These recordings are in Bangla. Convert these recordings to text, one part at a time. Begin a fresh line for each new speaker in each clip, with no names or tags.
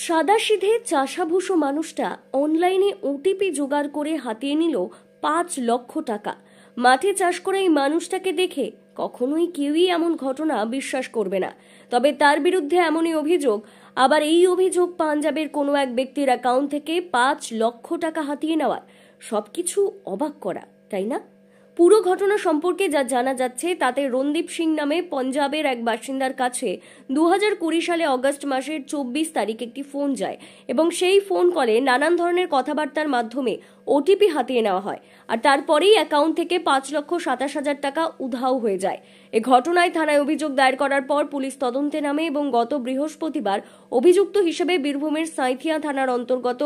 সাদাসিধে চাষাভুষো মানুষটা অনলাইনে ওটিপি জোগাড় করে হাতিয়ে নিল ৫ লক্ষ টাকা। মাঠে চাষ করে এই মানুষটাকে দেখে কখনোই কেউই এমন ঘটনা বিশ্বাস করবে না। তবে তার বিরুদ্ধে এমনই অভিযোগ। আবার এই অভিযোগ পাঞ্জাবের কোনো এক ব্যক্তির অ্যাকাউন্ট থেকে ৫ লক্ষ টাকা হাতিয়ে নেওয়ার। সবকিছু অবাক করা, তাই না? পুরো ঘটনা সম্পর্কে যা জানা যাচ্ছে তাতে রণদীপ সিং নামে পঞ্জাবের এক বাসিন্দার কাছে 2020 সালে অগস্ট মাসের 24 তারিখ একটি ফোন যায় এবং সেই ফোন কলে নানান ধরনের কথাবার্তার মাধ্যমে ওটিপি হাতিয়ে নেওয়া হয়। আর তারপরেই অ্যাকাউন্ট থেকে 5,27,000 টাকা উধাও হয়ে যায়। এ ঘটনায় থানায় অভিযোগ দায়ের করার পর পুলিশ তদন্তে নামে এবং গত বৃহস্পতিবার অভিযুক্ত হিসেবে বীরভূমের সাঁইথিয়া থানার অন্তর্গত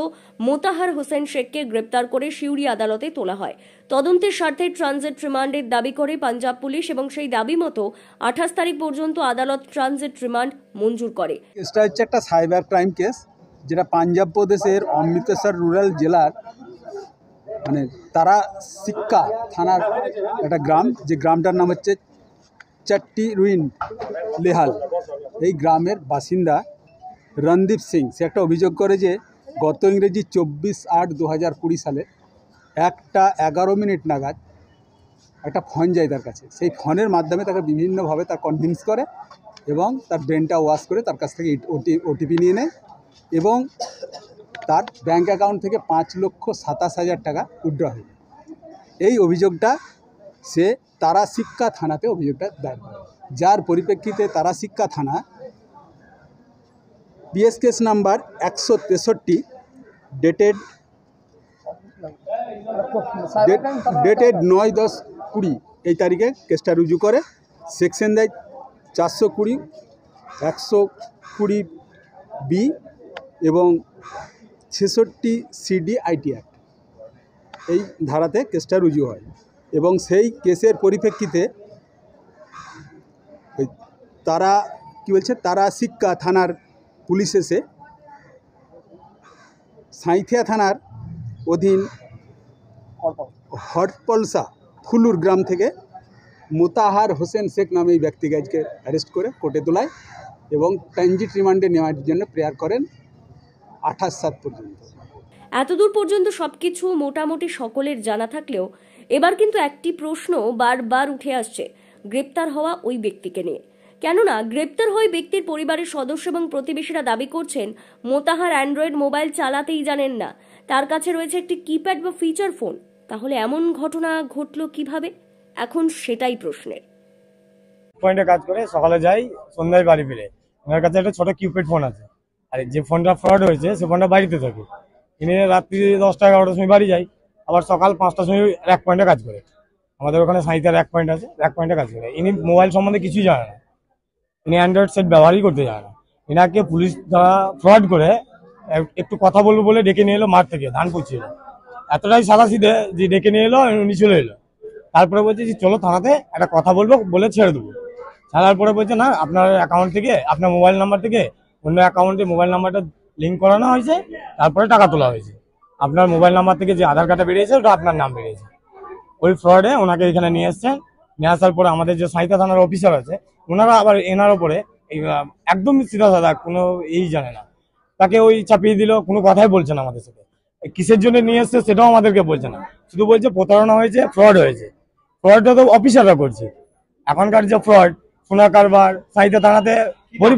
মোতাহার হোসেন শেখকে গ্রেপ্তার করে সিউড়ি আদালতে তোলা হয়। তদন্তের স্বার্থে ট্রানজিট রিমান্ডের দাবি করে পাঞ্জাব পুলিশ এবং সেই দাবি মতো 28 তারিখ পর্যন্ত আদালত ট্রানজিট রিমান্ড মঞ্জুর করে।
এটা হচ্ছে একটা সাইবার ক্রাইম কেস, যেটা পাঞ্জাব প্রদেশের অমৃতসর রুরাল জেলার তারা সিক্কা থানার একটা গ্রাম, যে গ্রামটার নাম হচ্ছে চাট্টি রুইন লেহাল। এই গ্রামের বাসিন্দা রণদীপ সিং সে একটা অভিযোগ করে যে গত ইংরেজি 24/8/2020 সালে 1:11 নাগাদ একটা ফোন যায় তার কাছে। সেই ফোনের মাধ্যমে তাকে বিভিন্নভাবে তার কনভিন্স করে এবং তার ব্রেনটা ওয়াশ করে তার কাছ থেকে ওটিপি নিয়ে নেয় এবং তার ব্যাঙ্ক অ্যাকাউন্ট থেকে 5,27,000 টাকা উইথড্র হয়। এই অভিযোগটা সে তারা সিক্কা থানাতে অভিযোগটা দায়ের করে, যার পরিপ্রেক্ষিতে তারা সিক্কা থানা পিএস কেস নাম্বার 163 ডেটেড 9/10/20 এই তারিখে কেসটা রুজু করে। সেকশন দেয় 420, 120B এবং 66 CD আইটি অ্যাক্ট, এই ধারাতে কেসটা রুজু হয় এবং সেই কেসের পরিপ্রেক্ষিতে তারা সিক্কা থানার পুলিশ এসে সাঁইথিয়া থানার অধীন হটপলসা ফুলুর গ্রাম থেকে মোতাহার হোসেন শেখ নামে এই ব্যক্তিকে আজকে অ্যারেস্ট করে কোর্টে তোলায় এবং ট্রানজিট রিমান্ডে নেওয়ার জন্য প্রেয়ার করেন 28/7 পর্যন্ত।
এতদূর পর্যন্ত সবকিছু মোটামুটি সকলের জানা থাকলেও এবার কিন্তু একটি প্রশ্ন বারবার উঠে আসছে গ্রেপ্তার হওয়া ওই ব্যক্তিকে নিয়ে। কেননা গ্রেপ্তার হওয়া ব্যক্তির পরিবারের সদস্য এবং প্রতিবেশীরা দাবি করছেন মোতাহার অ্যান্ড্রয়েড মোবাইল চালাতেই জানেন না, তার কাছে রয়েছে একটি কিপ্যাড বা ফিচার ফোন। তাহলে এমন ঘটনা ঘটলো কিভাবে? এখন সেটাই প্রশ্নের।
পয়েন্টে কাজ করে সকালে যাই, সন্ধ্যায় বাড়ি ফিরে। ওনার কাছে একটা ছোট কিপ্যাড ফোন আছে, আর যে ফোনটা ফ্রড হয়েছে সে ফোনটা বাড়িতে থাকে। তিনি রাত্রি 10টা-11টার সময় বাড়ি যাই, আবার সকাল 5টার সময় এক পয়েন্টে কাজ করে। আমাদের ওখানে সাঁইথিয়ার এক পয়েন্ট আছে, এক পয়েন্টে কাজ করে। ইনি মোবাইল সম্বন্ধে কিছুই জানে না, ইনি অ্যান্ড্রয়েড সেট ব্যবহারই করতে জানে না। ইনাকে পুলিশ দ্বারা ফ্রড করে একটু কথা বলবো বলে ডেকে নিয়ে এলো মাঠ থেকে, ধান পুঁছিল। এতটাই সাদাসিধে যে ডেকে নিয়ে এলো, উনি চলে এলো। তারপরে বলছে যে চলো থানাতে একটা কথা বলবো বলে ছেড়ে দেবো। ছাড়ার পরে বলছে না, আপনার অ্যাকাউন্ট থেকে আপনার মোবাইল নাম্বার থেকে অন্য অ্যাকাউন্টে মোবাইল নাম্বারটা লিঙ্ক করানো হয়েছে, তারপরে টাকা তোলা হয়েছে। আপনার মোবাইল নাম্বার থেকে যে আধার কার্ডটা বেরিয়েছে ওটা আপনার নাম বেরিয়েছে। ওই ফ্রডে ওনাকে এখানে নিয়ে এসছেন। নিয়ে আসার পরে আমাদের যে সাঁইথিয়া থানার অফিসার আছে, ওনারা আবার এনার ওপরে একদম সিধা সাদা কোনো জানে না, তাকে ওই চাপিয়ে দিল। কোনো কথাই বলছে না আমাদের সাথে, কিসের জন্য নিয়ে এসছে সেটাও আমাদেরকে বলছে না, শুধু বলছে প্রতারণা হয়েছে, ফ্রড হয়েছে। ফ্রডটা তো অফিসাররা করছে। এখনকার যে ফ্রড, সোনা কারবার সাঁইথিয়া থানাতে ভরি